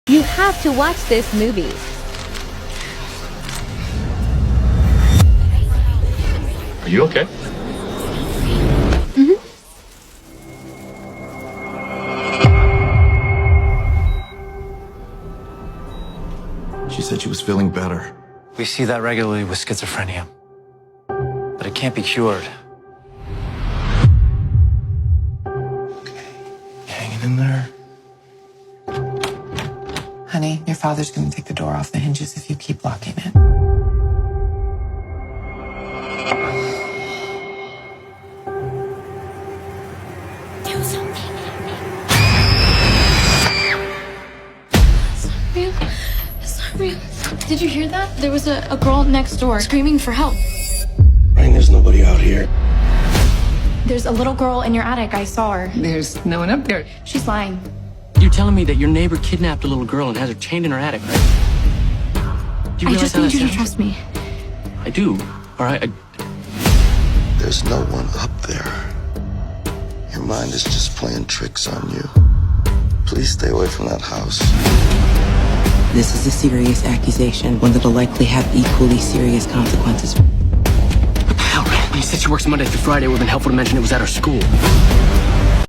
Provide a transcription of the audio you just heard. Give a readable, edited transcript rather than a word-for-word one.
You have to watch this movie. Are you okay? Mm-hmm. She said she was feeling better. We see that regularly with schizophrenia, but it can't be cured. Okay, hanging in there. Honey, your father's gonna take the door off the hinges if you keep locking it. Do something. It's not real. Did you hear that? There was a girl next door screaming for help. Ryan, there's nobody out here. There's a little girl in your attic. I saw her. There's no one up there. She's lying. You're telling me that your neighbor kidnapped a little girl and has her chained in her attic, right? Do you I realize just how need that you to sounds? trust me. I do. All right. There's no one up there. Your mind is just playing tricks on you. Please stay away from that house. This is a serious accusation, one that'll likely have equally serious consequences. What the hell, man? When you said she works Monday through Friday, it would have been helpful to mention it was at her school.